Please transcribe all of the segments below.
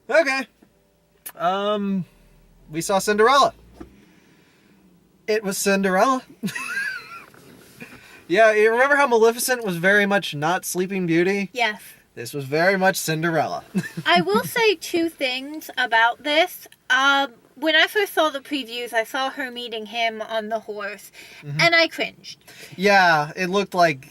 Okay. We saw Cinderella. It was Cinderella. Yeah, you remember how Maleficent was very much not Sleeping Beauty? Yes. This was very much Cinderella. I will say two things about this. When I first saw the previews, I saw her meeting him on the horse, and I cringed. Yeah, it looked like...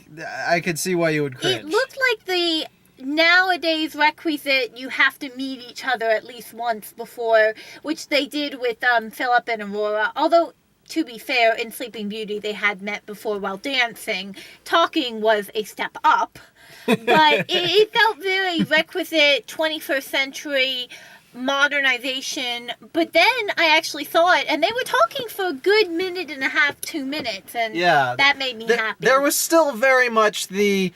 I could see why you would cringe. It looked like the nowadays requisite you have to meet each other at least once before, which they did with Philip and Aurora. Although, to be fair, in Sleeping Beauty they had met before while dancing. Talking was a step up. But it felt very requisite 21st century modernization. But then I actually saw it, and they were talking for a good minute and a half, 2 minutes, and that made me happy. There was still very much the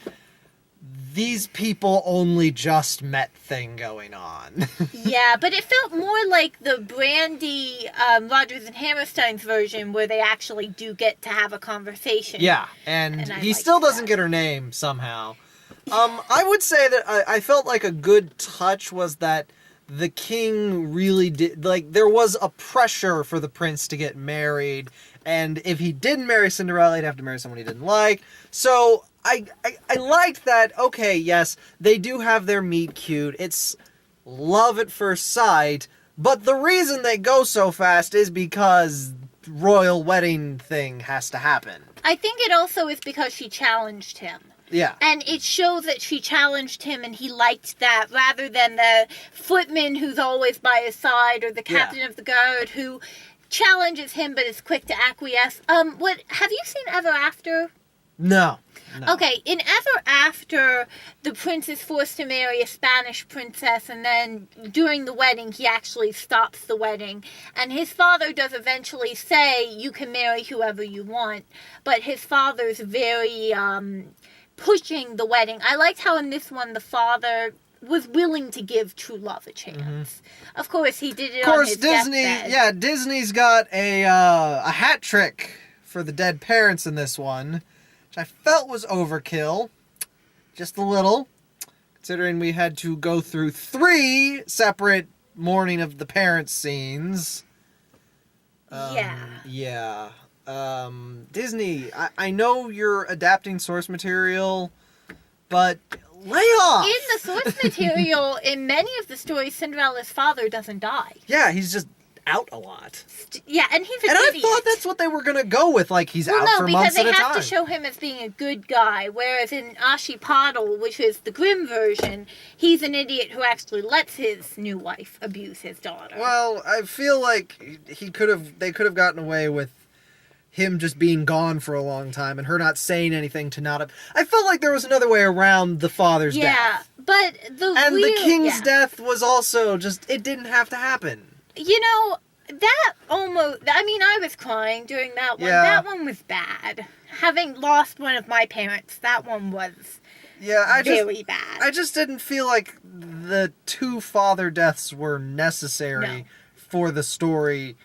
these people only just met thing going on. Yeah, but it felt more like the Brandy, Rodgers and Hammerstein's version, where they actually do get to have a conversation. Yeah, and he still doesn't get her name somehow. I would say that I felt like a good touch was that the king really did, like, there was a pressure for the prince to get married, and if he didn't marry Cinderella, he'd have to marry someone he didn't like. So I liked that. Okay, yes, they do have their meet cute. It's love at first sight, but the reason they go so fast is because royal wedding thing has to happen. I think it also is because she challenged him. Yeah. And it shows that she challenged him and he liked that, rather than the footman who's always by his side, or the captain of the guard who challenges him but is quick to acquiesce. Have you seen Ever After? No. Okay, in Ever After, the prince is forced to marry a Spanish princess, and then during the wedding, he actually stops the wedding. And his father does eventually say, you can marry whoever you want, but his father's very pushing the wedding. I liked how in this one, the father was willing to give true love a chance. Mm-hmm. Of course, he did it on his deathbed. Yeah, Disney's got a hat trick for the dead parents in this one, which I felt was overkill, just a little, considering we had to go through 3 separate mourning of the parents scenes. Yeah. Disney, I know you're adapting source material, but lay off! In the source material, in many of the stories, Cinderella's father doesn't die. Yeah, he's just out a lot. Yeah, and he's an idiot. And I thought that's what they were going to go with, like he's out for months at a time. Well, no, because they have to show him as being a good guy, whereas in Ashipaddle, which is the Grimm version, he's an idiot who actually lets his new wife abuse his daughter. Well, I feel like they could have gotten away with him just being gone for a long time and her not saying anything to not have... I felt like there was another way around the father's death. Yeah, but the king's death was also just... It didn't have to happen. You know, that almost... I mean, I was crying during that one. Yeah. That one was bad. Having lost one of my parents, that one was very bad. I just didn't feel like the 2 father deaths were necessary for the story.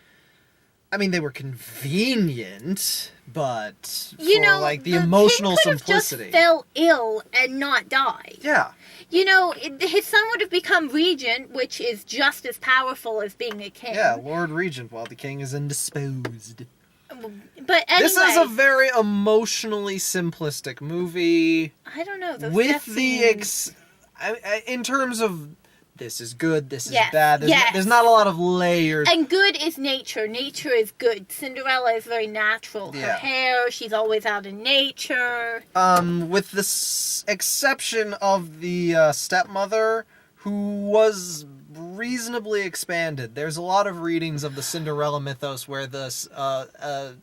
I mean, they were convenient, but the emotional simplicity. Just fell ill and not died. Yeah. You know, his son would have become regent, which is just as powerful as being a king. Yeah, Lord Regent, while the king is indisposed. But anyway, this is a very emotionally simplistic movie. I don't know. In terms of this is good, this is bad. There's not a lot of layers. And good is nature. Nature is good. Cinderella is very natural. Her hair, she's always out in nature. With the exception of the stepmother, who was reasonably expanded. There's a lot of readings of the Cinderella mythos where the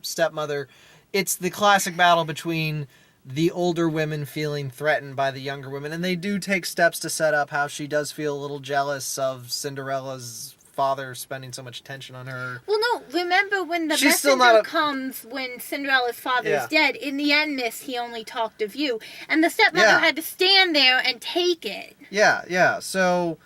stepmother, it's the classic battle between the older women feeling threatened by the younger women, and they do take steps to set up how she does feel a little jealous of Cinderella's father spending so much attention on her. Well, no, remember when the messenger comes when Cinderella's father is dead, in the end, miss, he only talked of you, and the stepmother had to stand there and take it. Yeah, so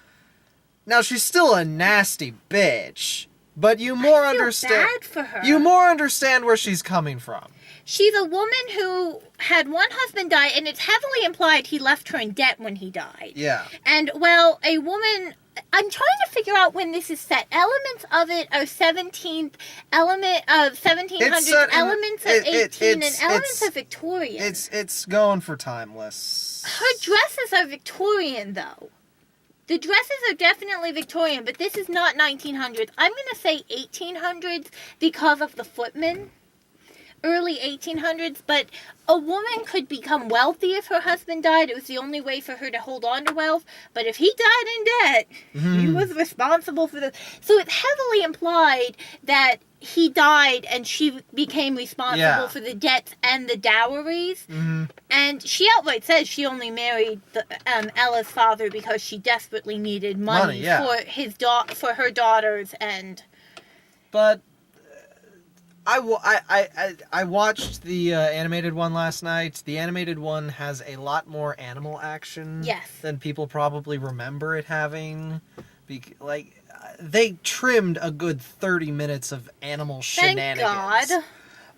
now she's still a nasty bitch, but you more understand bad for her. You more understand where she's coming from. She's a woman who had one husband die, and it's heavily implied he left her in debt when he died. Yeah. And, well, a woman... I'm trying to figure out when this is set. Elements of it are 17th, element of 1700s, elements of 18, and elements of Victorian. It's going for timeless. Her dresses are Victorian, though. The dresses are definitely Victorian, but this is not 1900s. I'm going to say 1800s because of the footmen. Early 1800s, but a woman could become wealthy if her husband died. It was the only way for her to hold on to wealth. But if he died in debt, he was responsible for the... So it's heavily implied that he died and she became responsible for the debts and the dowries. And she outright says she only married Ella's father because she desperately needed money for her daughters and... But... I watched the animated one last night. The animated one has a lot more animal action than people probably remember it having. They trimmed a good 30 minutes of animal shenanigans. Thank God.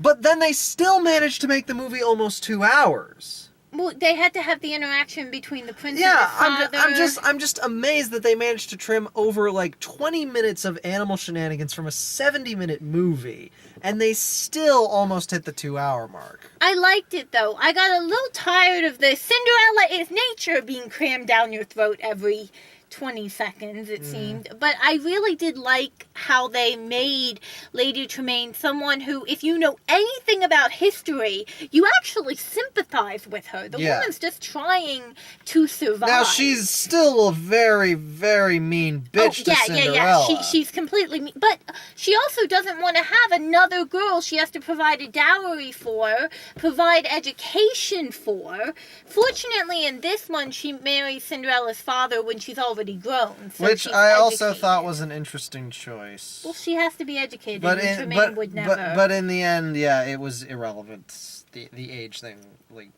But then they still managed to make the movie almost 2 hours. Well, they had to have the interaction between the prince and the father. I'm just amazed that they managed to trim over like 20 minutes of animal shenanigans from a 70-minute movie, and they still almost hit the 2-hour mark. I liked it though. I got a little tired of the Cinderella is nature being crammed down your throat every 20 seconds, it seemed. But I really did like how they made Lady Tremaine someone who, if you know anything about history, you actually sympathize with her. The woman's just trying to survive. Now, she's still a very, very mean bitch to Cinderella. Yeah. She's completely mean. But she also doesn't want to have another girl she has to provide a dowry for, provide education for. Fortunately, in this one, she marries Cinderella's father when she's already grown. So which I also thought was an interesting choice. Well, she has to be educated, but and Tremaine would never. But in the end, yeah, it was irrelevant. The age thing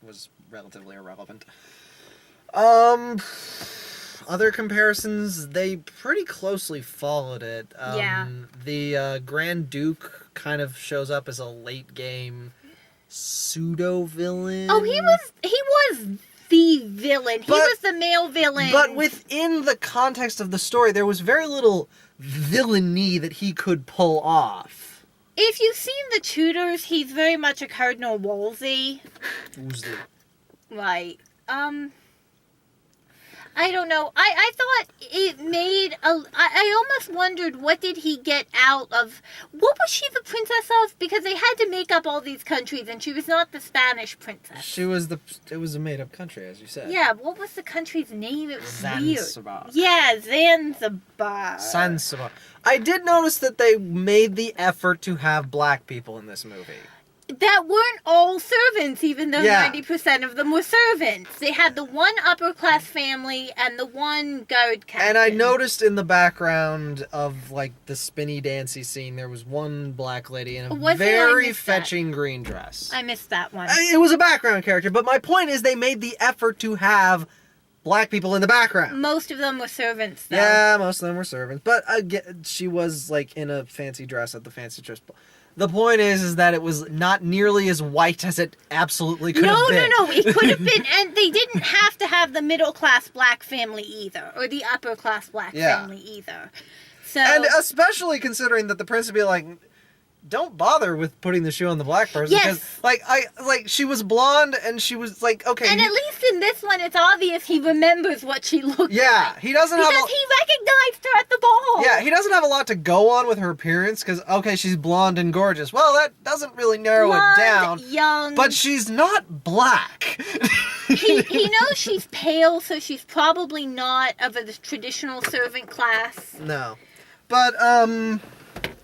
was relatively irrelevant. Other comparisons, they pretty closely followed it. The Grand Duke kind of shows up as a late game pseudo-villain. Oh, he was the villain. He was the male villain. But within the context of the story, there was very little villainy that he could pull off. If you've seen The Tudors, he's very much a Cardinal Wolsey. Wolsey. Right. I don't know. I thought it made I almost wondered, what did he get out of... What was she the princess of? Because they had to make up all these countries, and she was not the Spanish princess. It was a made-up country, as you said. Yeah, what was the country's name? It was Zanzibar. Weird. Yeah, Zanzibar. Zanzibar. I did notice that they made the effort to have black people in this movie. That weren't all servants, even though 90% of them were servants. They had the one upper-class family and the one guard captain. And I noticed in the background of, the spinny dancy scene, there was one black lady in a very fetching green dress. I missed that one. It was a background character, but my point is they made the effort to have black people in the background. Most of them were servants, though. Yeah, most of them were servants. But she was, in a fancy dress at the fancy dress ball. The point is that it was not nearly as white as it absolutely could have been. No. It could have been, and they didn't have to have the middle-class black family either, or the upper-class black family either. So, and especially considering that the prince would be like, don't bother with putting the shoe on the black person. Yes. Because, she was blonde, and she was okay. And at least in this one, it's obvious he remembers what she looked like. Yeah, he doesn't have... Because he recognized her at the ball. Yeah, he doesn't have a lot to go on with her appearance, because, she's blonde and gorgeous. Well, that doesn't really narrow it down. Young. But she's not black. He knows she's pale, so she's probably not of the traditional servant class. No. But,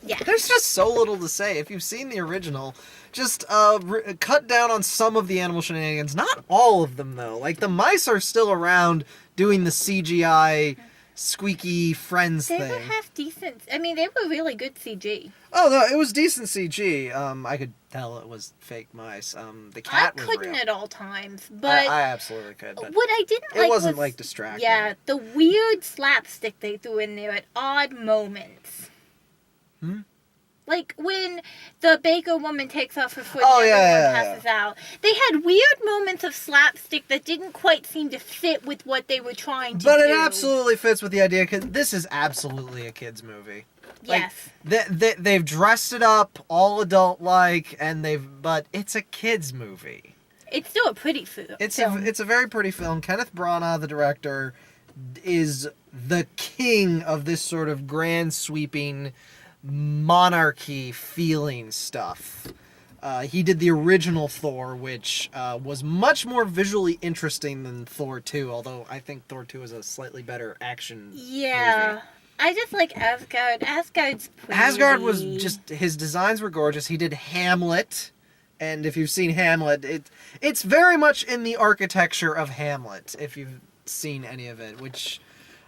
yeah. There's just so little to say. If you've seen the original, just cut down on some of the animal shenanigans. Not all of them, though. The mice are still around doing the CGI squeaky friends thing. They were half decent. I mean, they were really good CG. Oh, no, it was decent CG. I could tell it was fake mice. The cat was real. I couldn't at all times, but... I absolutely could. But what I didn't like was... It wasn't, distracting. Yeah, the weird slapstick they threw in there at odd moments. Like when the baker woman takes off her foot Oh, and yeah, everyone yeah, yeah. passes out. They had weird moments of slapstick that didn't quite seem to fit with what they were trying to do. But it absolutely fits with the idea, because this is absolutely a kid's movie. Like, Yes. they've dressed it up all adult-like, but it's a kid's movie. It's still a pretty film. It's a very pretty film. Kenneth Branagh, the director, is the king of this sort of grand sweeping monarchy feeling stuff. He did the original Thor, which was much more visually interesting than Thor 2, although I think Thor 2 is a slightly better action movie. I just like Asgard. Asgard's pretty. Asgard was just, his designs were gorgeous. He did Hamlet, and if you've seen Hamlet, it's very much in the architecture of Hamlet, if you've seen any of it, which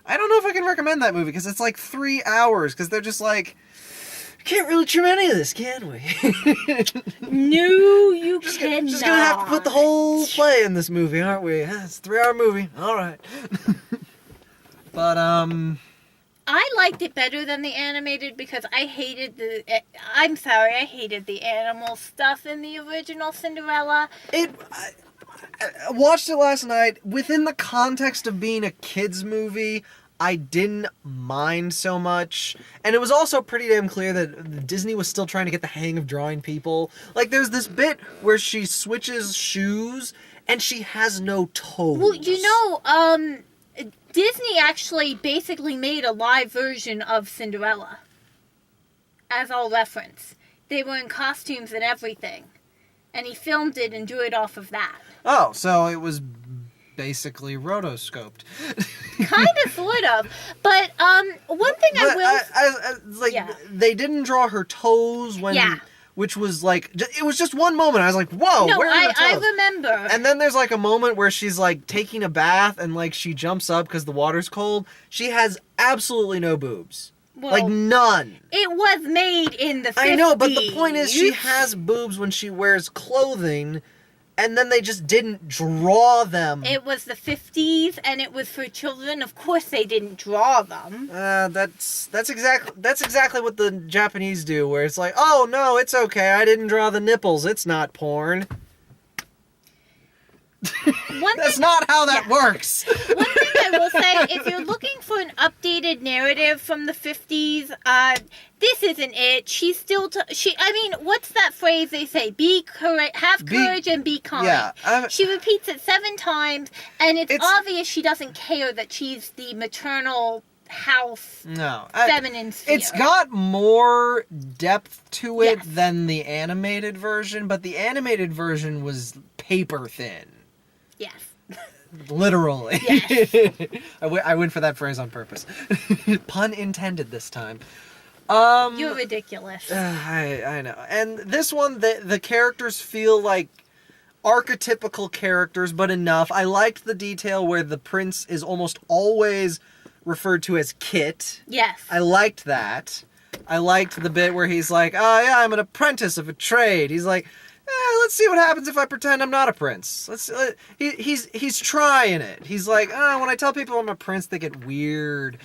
I don't know if I can recommend that movie, because it's like 3 hours, because they're just like, can't really trim any of this, can we? No, you cannot. Just gonna have to put the whole play in this movie, aren't we? It's a 3-hour movie. All right. But I liked it better than the animated because I hated I hated the animal stuff in the original Cinderella. I watched it last night. Within the context of being a kid's movie, I didn't mind so much. And it was also pretty damn clear that Disney was still trying to get the hang of drawing people. Like, there's this bit where she switches shoes and she has no toes. Well, you know, Disney actually basically made a live version of Cinderella. As all reference. They were in costumes and everything. And he filmed it and drew it off of that. Oh, so it was basically rotoscoped. Kind of, sort of. But, one thing they didn't draw her toes when... Yeah. Which was like, it was just one moment. I was like, whoa, no, where are the toes? I remember. And then there's like a moment where she's like taking a bath and like she jumps up because the water's cold. She has absolutely no boobs. Well, like none. It was made in the 50s. I know, but the point is she has boobs when she wears clothing, and then they just didn't draw them. It was the 50s, and it was for children. Of course they didn't draw them. That's exactly what the Japanese do, where it's like, oh no, it's okay, I didn't draw the nipples, it's not porn. That's not how that works. One thing I will say, if you're looking for an updated narrative from the 50s, this isn't it. She's still... what's that phrase they say? Have courage and be kind. Yeah, she repeats it 7 times, and it's obvious she doesn't care that she's the maternal house feminine sphere. It's got more depth to it than the animated version, but the animated version was paper thin. Yes. Literally. Yes. I went for that phrase on purpose. Pun intended this time. You're ridiculous. I know. And this one, the characters feel like archetypical characters, but enough. I liked the detail where the prince is almost always referred to as Kit. Yes. I liked that. I liked the bit where he's like, oh yeah, I'm an apprentice of a trade. He's like, let's see what happens if I pretend I'm not a prince. He's trying it. He's like, when I tell people I'm a prince, they get weird.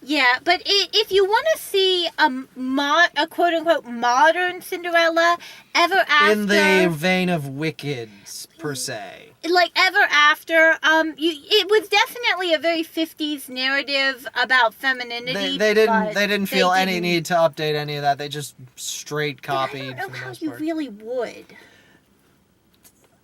Yeah, but if you want to see a quote-unquote modern Cinderella, Ever After... In the vein of Wicked, per se. Like Ever After, it was definitely a very 50s narrative about femininity. They didn't feel any need to update any of that. They just straight copied. I don't know how you really would.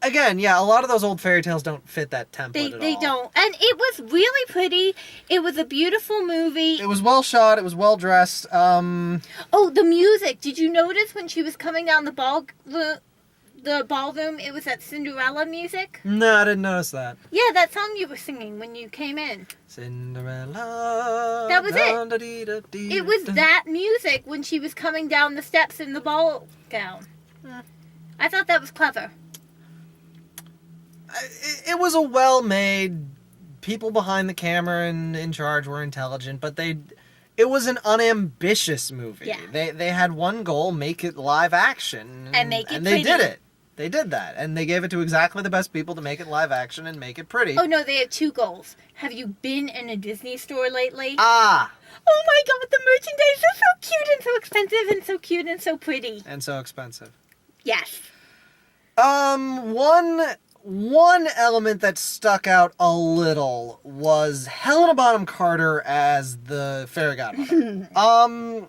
Again, yeah, a lot of those old fairy tales don't fit that template at all. They don't. And it was really pretty. It was a beautiful movie. It was well shot. It was well dressed. Oh, the music. Did you notice when she was coming down the ballroom, it was that Cinderella music? No, I didn't notice that. Yeah, that song you were singing when you came in. Cinderella. That was it. It was that music when she was coming down the steps in the ball gown. I thought that was clever. It was a well-made... People behind the camera and in charge were intelligent, but it was an unambitious movie. Yeah. They had one goal, make it live action. And make it they pretty. did it. They did that, and they gave it to exactly the best people to make it live action and make it pretty. Oh no, they had 2 goals. Have you been in a Disney store lately? Ah! Oh my god, the merchandise is so cute and so expensive and so cute and so pretty. And so expensive. Yes. One element that stuck out a little was Helena Bonham Carter as the fairy godmother. And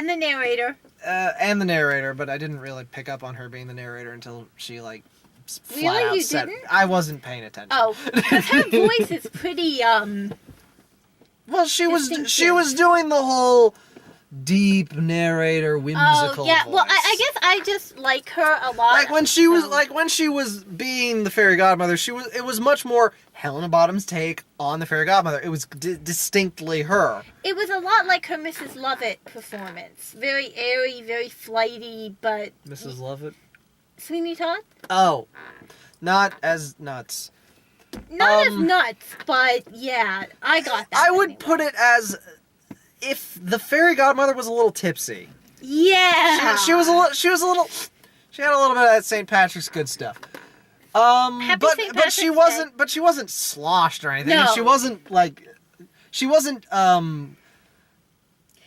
the narrator. And the narrator, but I didn't really pick up on her being the narrator until she, like, flat Really? out You said didn't? I wasn't paying attention. Oh, because her voice is pretty, Well, she was distinctive. doing the whole deep narrator whimsical yeah. voice. Well, I guess I just like her a lot. Like when she was being the fairy godmother, it was much more Helena Bottom's take on the fairy godmother. It was distinctly her. It was a lot like her Mrs. Lovett performance. Very airy, very flighty, but Mrs. Lovett. Sweeney Todd? Oh, not as nuts. Not as nuts, but yeah, I got that. I would anyway. put it as if the fairy godmother was a little tipsy. Yeah. She had a little bit of that St. Patrick's good stuff. Happy St. But she wasn't sloshed or anything. No. She wasn't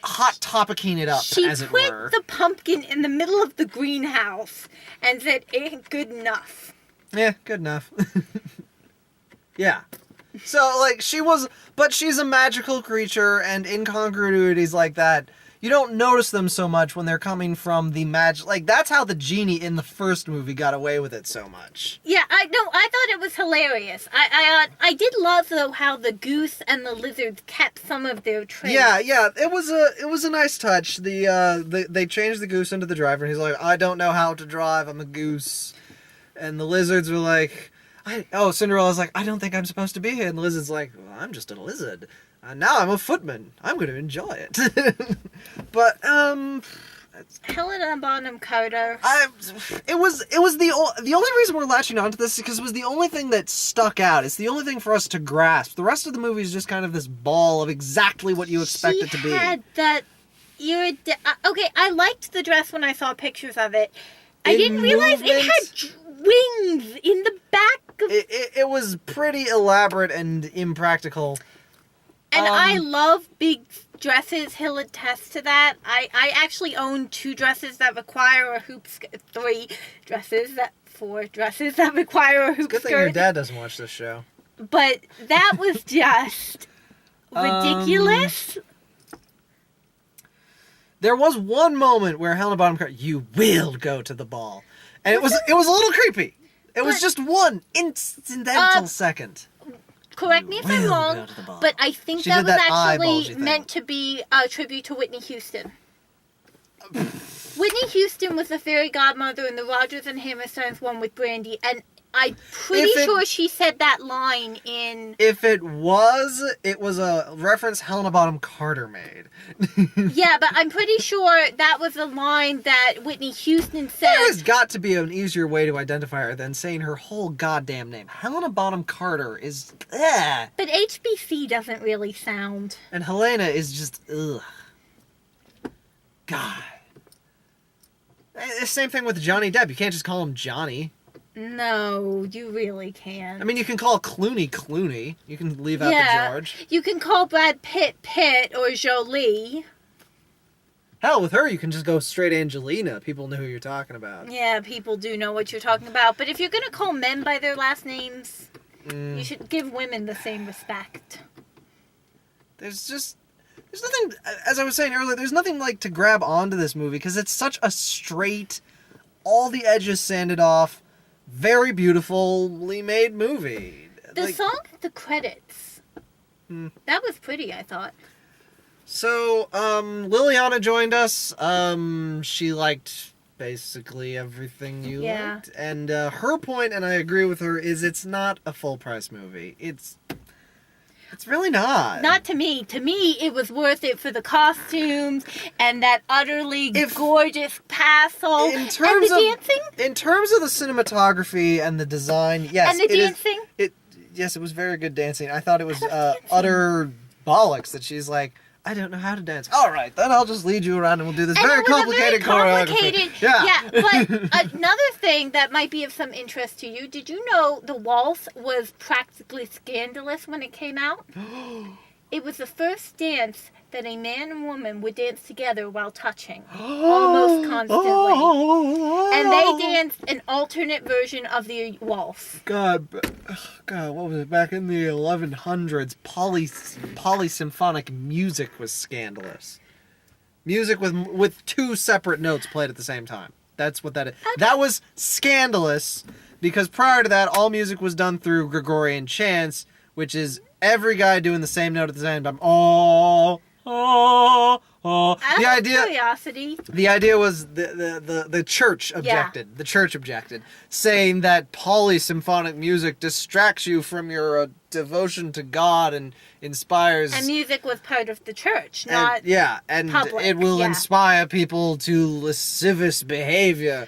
hot topicing it up, She as it put were. the pumpkin in the middle of the greenhouse and said, "Ain't good enough." Yeah, good enough. Yeah. So, like, but she's a magical creature, and incongruities like that, you don't notice them so much when they're coming from the magic. Like, that's how the genie in the first movie got away with it so much. Yeah, I thought it was hilarious. I did love though how the goose and the lizards kept some of their traits. Yeah, it was a nice touch. They changed the goose into the driver, and he's like, I don't know how to drive, I'm a goose. And the lizards were like, Cinderella's like, I don't think I'm supposed to be here. And the lizard's like, well, I'm just a lizard. Now I'm a footman. I'm going to enjoy it. But, Helena Bonham Carter. it was the only reason we're latching onto this is because it was the only thing that stuck out. It's the only thing for us to grasp. The rest of the movie is just kind of this ball of exactly what you expect it to be. She had that okay, I liked the dress when I saw pictures of it. I didn't realize it had wings in the back of... It was pretty elaborate and impractical. And I love big dresses. He'll attest to that. I actually own 2 dresses that require a hoop skirt. 4 dresses that require a hoop Good thing skirt. your dad doesn't watch this show. But that was just ridiculous. There was one moment where Helena Bonham Carter, you will go to the ball. And it was a little creepy. It was just one incidental second. Correct me if I'm will wrong, go to the ball. but I think She that did was that actually eyeballsy thing. meant to be a tribute to Whitney Houston. Whitney Houston was the fairy godmother in the Rodgers and Hammersteins one with Brandy, and I'm pretty sure she said that line in... If it was a reference Helena Bonham Carter made. Yeah, but I'm pretty sure that was a line that Whitney Houston said. There has got to be an easier way to identify her than saying her whole goddamn name. Helena Bonham Carter is... Ugh. But HBC doesn't really sound... And Helena is just... Ugh. God. Same thing with Johnny Depp. You can't just call him Johnny. No, you really can't. I mean, you can call Clooney. You can leave out the George. You can call Brad Pitt or Jolie. Hell, with her, you can just go straight Angelina. People know who you're talking about. Yeah, people do know what you're talking about. But if you're going to call men by their last names, you should give women the same respect. There's nothing, as I was saying earlier, there's nothing like to grab onto this movie because it's such a straight, all the edges sanded off, very beautifully made movie. The song at the credits. That was pretty, I thought. So, Liliana joined us. She liked basically everything you liked. And her point, and I agree with her, is it's not a full price movie. It's really not. Not to me. To me, it was worth it for the costumes and that utterly gorgeous castle. And the dancing. In terms of the cinematography and the design, yes. And the dancing. Yes, it was very good dancing. I thought it was utter bollocks that she's like, I don't know how to dance. All right, then I'll just lead you around and we'll do this And very it was a complicated choreography. Yeah, but another thing that might be of some interest to you, did you know the waltz was practically scandalous when it came out? It was the first dance that a man and woman would dance together while touching, almost constantly. And they danced an alternate version of the waltz. God, what was it? Back in the 1100s, polysymphonic music was scandalous. Music with two separate notes played at the same time. That's what that is. Okay. That was scandalous because prior to that, all music was done through Gregorian chants, which is every guy doing the same note at the same time. Oh. The idea was the church objected. Yeah. The church objected, saying that polysymphonic music distracts you from your devotion to God and inspires. And music was part of the church, not public. It will inspire people to lascivious behavior.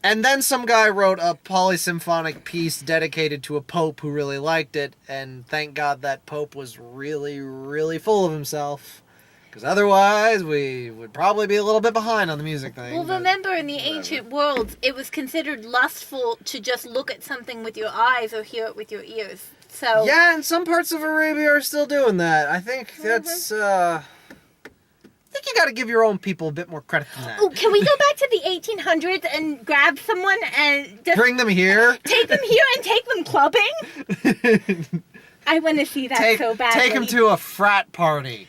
And then some guy wrote a polysymphonic piece dedicated to a pope who really liked it, and thank God that pope was really, really full of himself. Because otherwise, we would probably be a little bit behind on the music thing. Well, remember, in the ancient world, it was considered lustful to just look at something with your eyes or hear it with your ears. So yeah, and some parts of Arabia are still doing that. I think that's, I think you got to give your own people a bit more credit than that. Oh, can we go back to the 1800s and grab someone and just bring them here? Take them here and take them clubbing? I want to see that so badly. Take them to a frat party.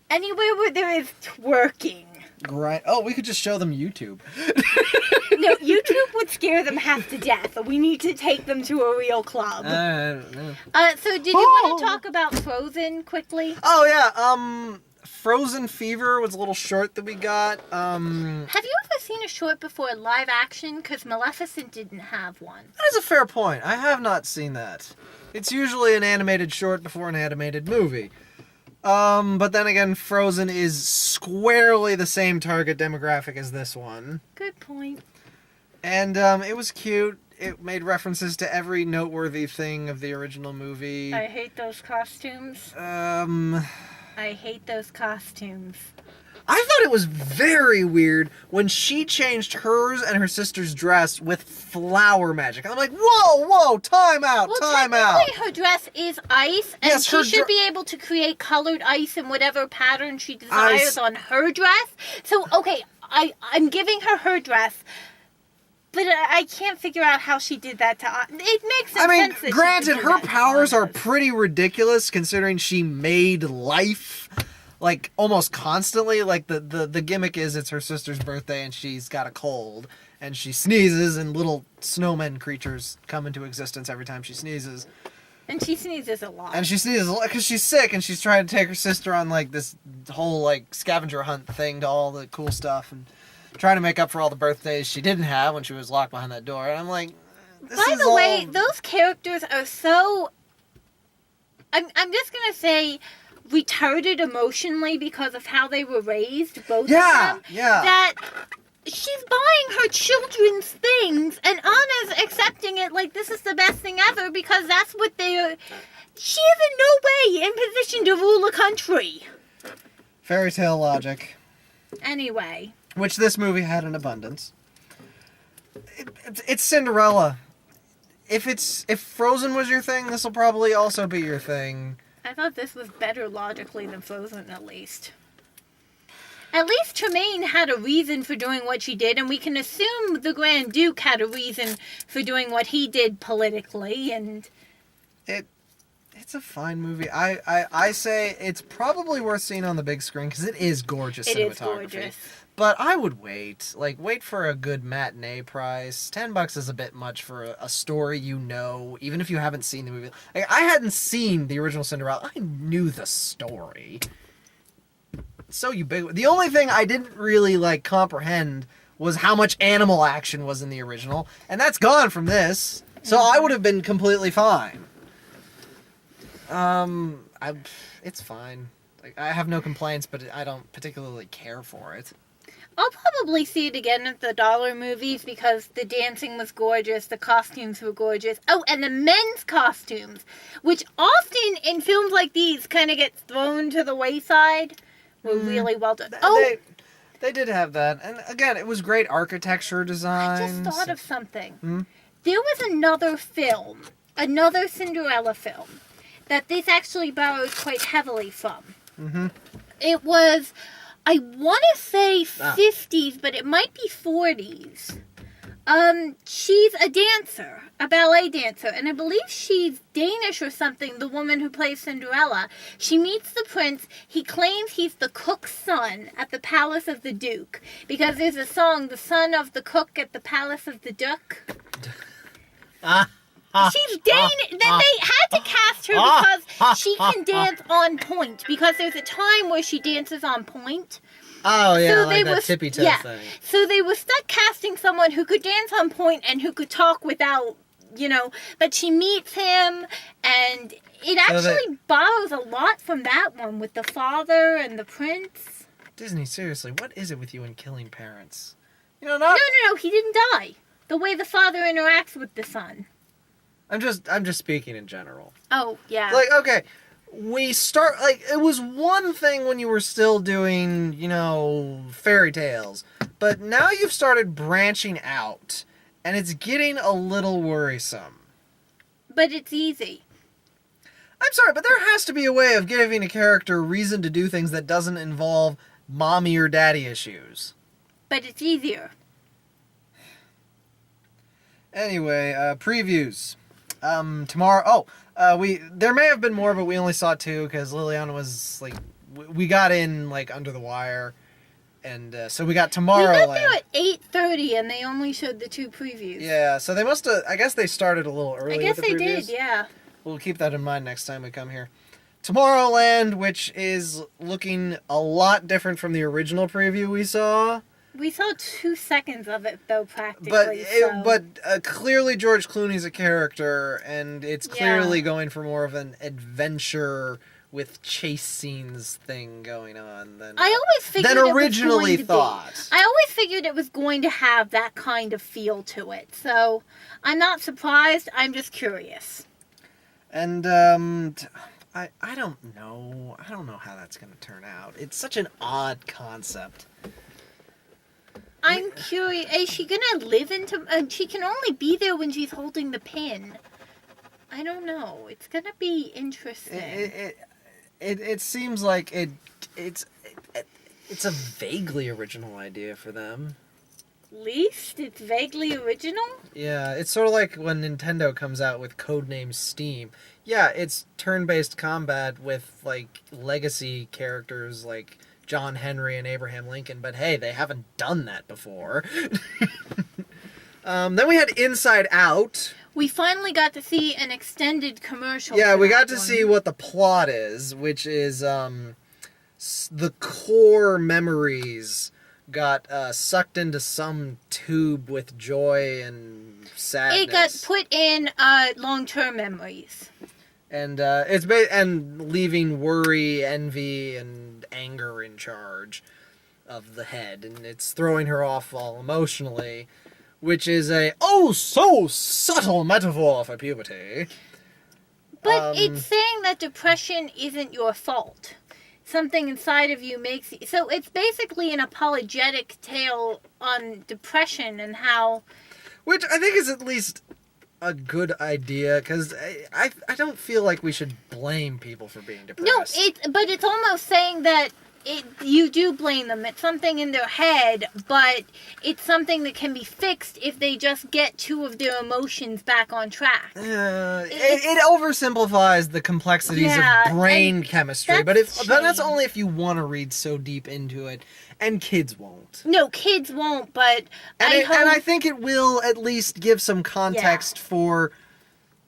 Anywhere where there is twerking. Right. Oh, we could just show them YouTube. No, YouTube would scare them half to death. We need to take them to a real club. I don't know. So did you want to talk about Frozen quickly? Oh, yeah. Frozen Fever was a little short that we got. Have you ever seen a short before live action? Because Maleficent didn't have one. That is a fair point. I have not seen that. It's usually an animated short before an animated movie. But then again, Frozen is squarely the same target demographic as this one. Good point. And, it was cute. It made references to every noteworthy thing of the original movie. I hate those costumes. I hate those costumes. I thought it was very weird when she changed hers and her sister's dress with flower magic. I'm like, whoa, time out. Her dress is ice, and she should be able to create colored ice in whatever pattern she desires on her dress. So, okay, I'm giving her dress, but I can't figure out how she did that to us. It makes sense. I mean, granted, her powers are pretty ridiculous considering she made life. Like, almost constantly. Like, the gimmick is it's her sister's birthday and she's got a cold. And she sneezes and little snowman creatures come into existence every time she sneezes. And she sneezes a lot. And she sneezes a lot because she's sick and she's trying to take her sister on, like, this whole, like, scavenger hunt thing to all the cool stuff. And trying to make up for all the birthdays she didn't have when she was locked behind that door. And I'm like, By the way, those characters are so... I'm just going to say... retarded emotionally because of how they were raised, both of them. Yeah. That she's buying her children's things and Anna's accepting it like this is the best thing ever because that's what they're... She is in no way in position to rule a country. Fairy tale logic. Anyway. Which this movie had in abundance. It's Cinderella. If Frozen was your thing, this will probably also be your thing. I thought this was better logically than Frozen, at least. At least Tremaine had a reason for doing what she did, and we can assume the Grand Duke had a reason for doing what he did politically, and... It's a fine movie. I say it's probably worth seeing on the big screen, because it is gorgeous cinematography. It is gorgeous. But I would wait. Like, wait for a good matinee price. $10 is a bit much for a story you know, even if you haven't seen the movie. Like, I hadn't seen the original Cinderella. I knew the story. It's so ubiquitous. The only thing I didn't really, like, comprehend was how much animal action was in the original. And that's gone from this. So I would have been completely fine. It's fine. Like, I have no complaints, but I don't particularly care for it. I'll probably see it again at the dollar movies because the dancing was gorgeous, the costumes were gorgeous. Oh, and the men's costumes, which often in films like these kind of get thrown to the wayside. were really well done. They did have that. And again, it was great architecture design. I just thought of something. There was another film, another Cinderella film, that this actually borrowed quite heavily from. It was, I want to say 50s, but it might be 40s. She's a dancer, a ballet dancer, and I believe she's Danish or something, the woman who plays Cinderella. She meets the prince. He claims he's the cook's son at the palace of the duke, because there's a song, the son of the cook at the palace of the duke. She's Danish. They had to cast her because she can dance on point, because there's a time where she dances on point. Oh, yeah, so like that tippy toe thing. So they were stuck casting someone who could dance on point and who could talk without, but she meets him, and it actually borrows a lot from that one with the father and the prince. Disney, seriously, what is it with you and killing parents? No, he didn't die. The way the father interacts with the son. I'm just speaking in general. Oh, yeah. Like, okay, it was one thing when you were still doing, fairy tales, but now you've started branching out, and it's getting a little worrisome. But it's easy. I'm sorry, but there has to be a way of giving a character reason to do things that doesn't involve mommy or daddy issues. But it's easier. Anyway, previews. Tomorrow. There may have been more, but we only saw 2 because Liliana was like, we got in like under the wire, and so we got Tomorrowland. We got there at 8:30, and they only showed the 2 previews. Yeah, so they must have. I guess they started a little early. I guess with the they previews. did. Yeah. We'll keep that in mind next time we come here. Tomorrowland, which is looking a lot different from the original preview we saw. We saw 2 seconds of it, though, practically. But clearly George Clooney's a character, and it's clearly going for more of an adventure with chase scenes thing going on than originally thought. I always figured it was going to have that kind of feel to it, so I'm not surprised. I'm just curious. And I don't know. I don't know how that's going to turn out. It's such an odd concept. I'm curious. Is she gonna live into? She can only be there when she's holding the pin. I don't know. It's gonna be interesting. It seems like it's a vaguely original idea for them. Least it's vaguely original. Yeah, it's sort of like when Nintendo comes out with Codename Steam. Yeah, it's turn-based combat with like legacy characters like John Henry and Abraham Lincoln, but hey, they haven't done that before. Then we had Inside Out. We finally got to see an extended commercial. Yeah, we got to see what the plot is, which is the core memories got sucked into some tube with joy and sadness. It got put in long-term memories. And and leaving worry, envy, and anger in charge of the head, and it's throwing her off all emotionally, which is a so subtle metaphor for puberty. But it's saying that depression isn't your fault. Something inside of you makes you... So it's basically an apologetic tale on depression and how... Which I think is at least a good idea, because I don't feel like we should blame people for being depressed. No, but it's almost saying that you do blame them. It's something in their head, but it's something that can be fixed if they just get 2 of their emotions back on track. It oversimplifies the complexities of brain chemistry, but that's only if you want to read so deep into it, and kids won't. No, kids won't, but and I think it will at least give some context for,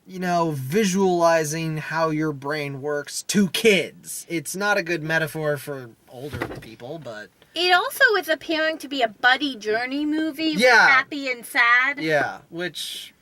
visualizing how your brain works to kids. It's not a good metaphor for older people, but... It also is appearing to be a buddy journey movie with happy and sad. Yeah, which...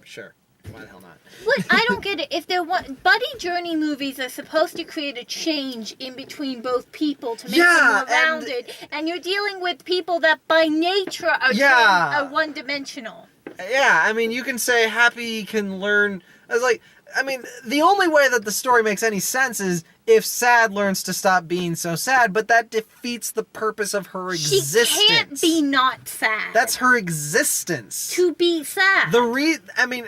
Sure. Why the hell not? Look, I don't get it. If buddy journey movies are supposed to create a change in between both people to make them more rounded, and you're dealing with people that by nature are one-dimensional. Yeah, I mean, you can say Happy can learn... I was like, I mean, the only way that the story makes any sense is if Sad learns to stop being so sad, but that defeats the purpose of her existence. She can't be not sad. That's her existence. To be sad. I mean,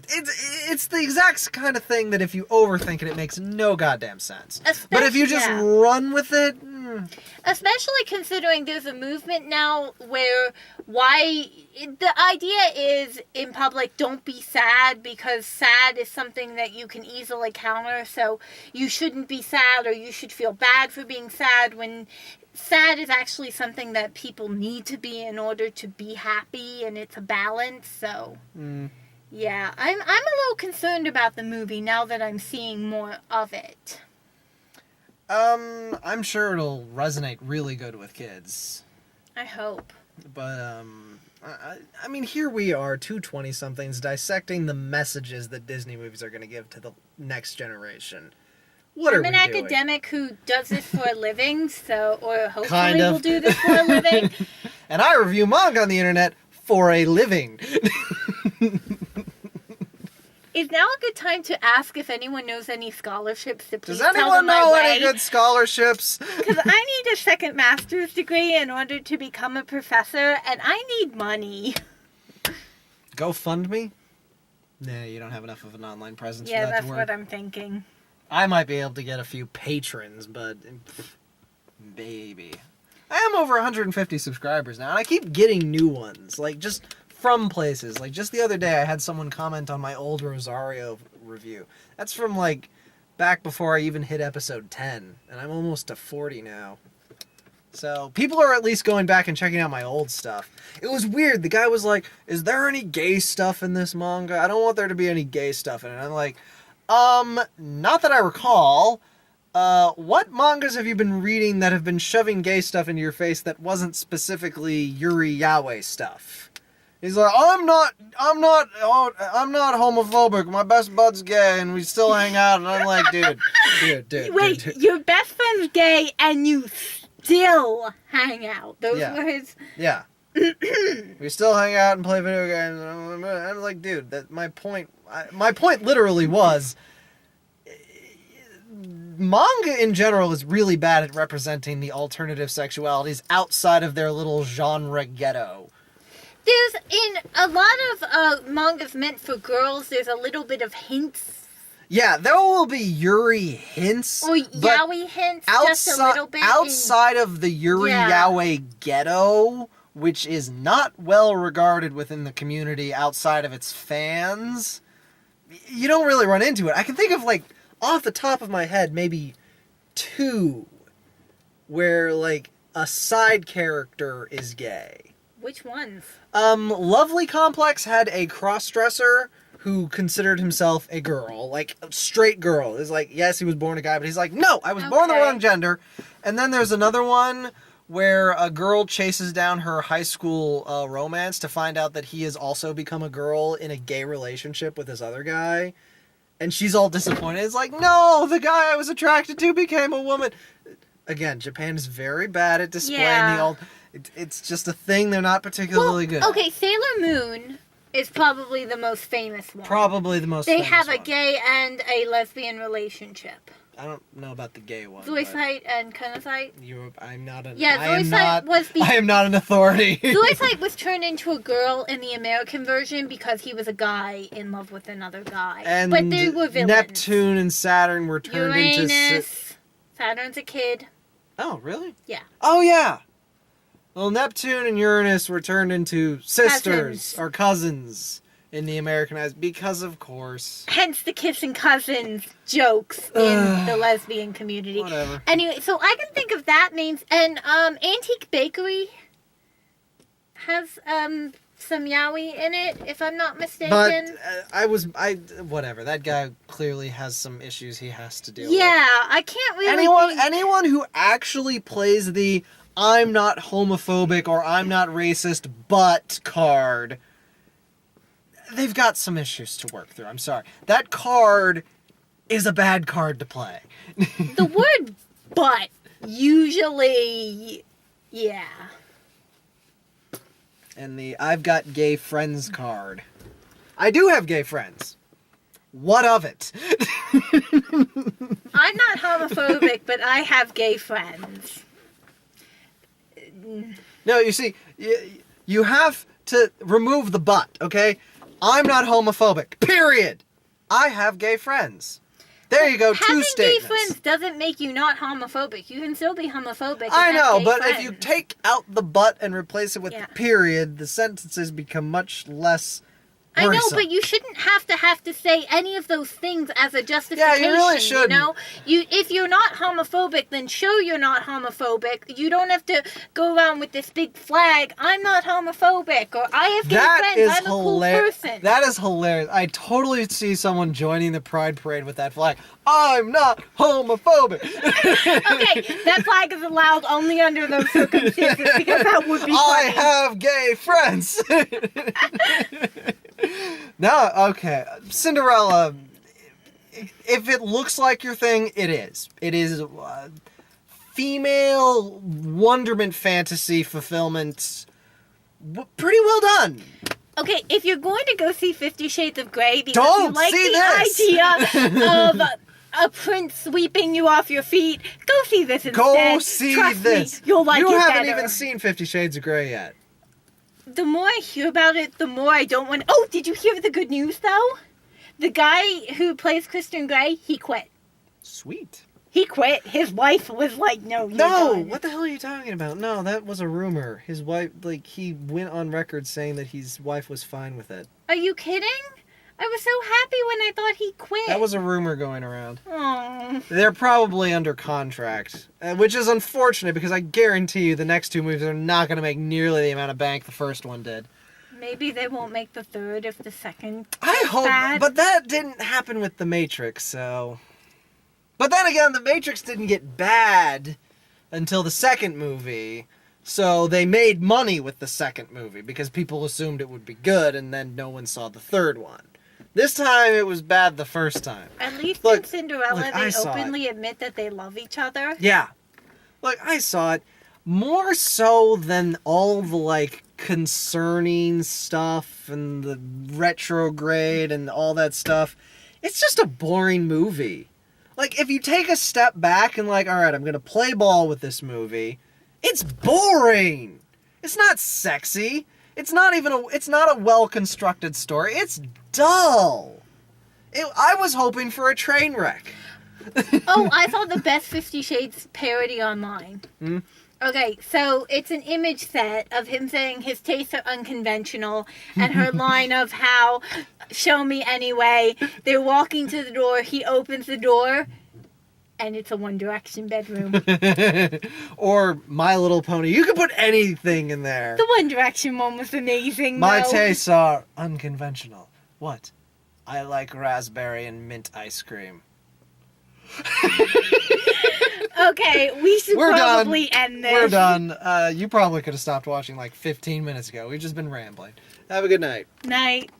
it's the exact kind of thing that if you overthink it, it makes no goddamn sense. But if you just run with it... Especially considering there's a movement now where the idea is in public, don't be sad, because sad is something that you can easily counter, so you shouldn't be sad, or you should feel bad for being sad, when sad is actually something that people need to be in order to be happy, and it's a balance, so... Yeah, I'm a little concerned about the movie now that I'm seeing more of it. I'm sure it'll resonate really good with kids. I hope. But, I mean, here we are, two 20-somethings, dissecting the messages that Disney movies are going to give to the next generation. What are we doing? I'm an academic who does this for a living, or hopefully kind of. will do this for a living. And I review manga on the internet for a living. Is now a good time to ask if anyone knows any scholarships to please Does anyone know any good scholarships? Because I need a second master's degree in order to become a professor, and I need money. GoFundMe? Nah, you don't have enough of an online presence for that to work. Yeah, that's what I'm thinking. I might be able to get a few patrons, but... baby. I am over 150 subscribers now, and I keep getting new ones. Like, just... from places. Like, just the other day, I had someone comment on my old Rosario review. That's from, like, back before I even hit episode 10. And I'm almost to 40 now. So, people are at least going back and checking out my old stuff. It was weird. The guy was like, is there any gay stuff in this manga? I don't want there to be any gay stuff in it. I'm like, not that I recall. What mangas have you been reading that have been shoving gay stuff into your face that wasn't specifically Yuri Yaoi stuff? He's like, I'm not homophobic. My best bud's gay, and we still hang out. And I'm like, dude. Wait, your best friend's gay, and you still hang out. Those were his... Yeah. We still hang out and play video games. And I'm like, dude, my point literally was... manga in general is really bad at representing the alternative sexualities outside of their little genre ghetto. There's, in a lot of mangas meant for girls, there's a little bit of hints. Yeah, there will be Yuri hints. Or yaoi hints, just a little bit. Outside of the Yuri yaoi ghetto, which is not well regarded within the community outside of its fans, you don't really run into it. I can think of, like, off the top of my head, maybe 2 where, like, a side character is gay. Which ones? Lovely Complex had a cross-dresser who considered himself a girl, like, a straight girl. It's like, yes, he was born a guy, but he's like, no, I was born the wrong gender. And then there's another one where a girl chases down her high school romance to find out that he has also become a girl in a gay relationship with this other guy. And she's all disappointed. It's like, no, the guy I was attracted to became a woman. Again, Japan is very bad at displaying the old... It's just a thing they're not particularly good at. Okay, Sailor Moon is probably the most famous one. Probably the most famous one. They have a gay and a lesbian relationship. I don't know about the gay one. Zoisite and Kunasite? I'm not an... Zoisite was the... I am not an authority. Zoisite was turned into a girl in the American version because he was a guy in love with another guy. But they were villains. Neptune and Saturn were turned into... Uranus. Saturn's a kid. Oh, really? Yeah. Oh, yeah. Well, Neptune and Uranus were turned into sisters or cousins in the Americanized, because of course. Hence the kissing cousins jokes in the lesbian community. Whatever. Anyway, so I can think of that names, and Antique Bakery has some yaoi in it, if I'm not mistaken. But whatever. That guy clearly has some issues he has to deal with. Yeah, I can't really anyone who actually plays the I'm not homophobic or I'm not racist but card, they've got some issues to work through. I'm sorry. That card is a bad card to play. The word but usually, yeah. And the I've got gay friends card. I do have gay friends. What of it? I'm not homophobic, but I have gay friends. No, you see, you have to remove the but, okay? I'm not homophobic, period. I have gay friends. There you go, two statements. Having gay friends doesn't make you not homophobic. You can still be homophobic. I and have know, gay but friends. if you take out the but and replace it with Yeah. the period, the sentences become much less I know, worrisome. but you shouldn't have to say any of those things as a justification. Yeah, you really shouldn't. You know, if you're not homophobic, then show you're not homophobic. You don't have to go around with this big flag. I'm not homophobic, or I have gay friends. I'm a cool person. That is hilarious. I totally see someone joining the Pride Parade with that flag. I'm not homophobic. Okay, that flag is allowed only under those circumstances because that would be funny. I have gay friends. No, okay. Cinderella, if it looks like your thing, it is. It is female wonderment fantasy fulfillment. Pretty well done. Okay, if you're going to go see 50 Shades of Grey because Don't you like see the idea of a prince sweeping you off your feet, go see this instead. Go see Trust this. Me, you'll like it You haven't better. even seen 50 Shades of Grey yet. The more I hear about it, the more I don't want... Oh, did you hear the good news, though? The guy who plays Christian Grey, he quit. Sweet. He quit. His wife was like, no, you're No, done. what the hell are you talking about? No, that was a rumor. His wife, he went on record saying that his wife was fine with it. Are you kidding? I was so happy when I thought he quit. That was a rumor going around. Oh. They're probably under contract, which is unfortunate because I guarantee you the next two movies are not going to make nearly the amount of bank the first one did. Maybe they won't make the third if the second I is hope, bad. but that didn't happen with The Matrix, so... But then again, The Matrix didn't get bad until the second movie, so they made money with the second movie because people assumed it would be good and then no one saw the third one. This time it was bad the first time. At least Look, in Cinderella, look, I they saw openly admit that they love each other. Yeah. Look, I saw it more so than all the, concerning stuff and the retrograde and all that stuff. It's just a boring movie. If you take a step back and alright, I'm gonna play ball with this movie, it's boring. It's not sexy. It's not a well-constructed story. It's dull. I was hoping for a train wreck. Oh, I saw the best 50 Shades parody online. Hmm? Okay, so it's an image set of him saying his tastes are unconventional and her line of how, show me anyway. They're walking to the door, he opens the door, and it's a One Direction bedroom. Or My Little Pony. You can put anything in there. The One Direction one was amazing, My though. tastes are unconventional. What? I like raspberry and mint ice cream. Okay, we should We're probably done. end this. We're done. You probably could have stopped watching 15 minutes ago. We've just been rambling. Have a good night. Night.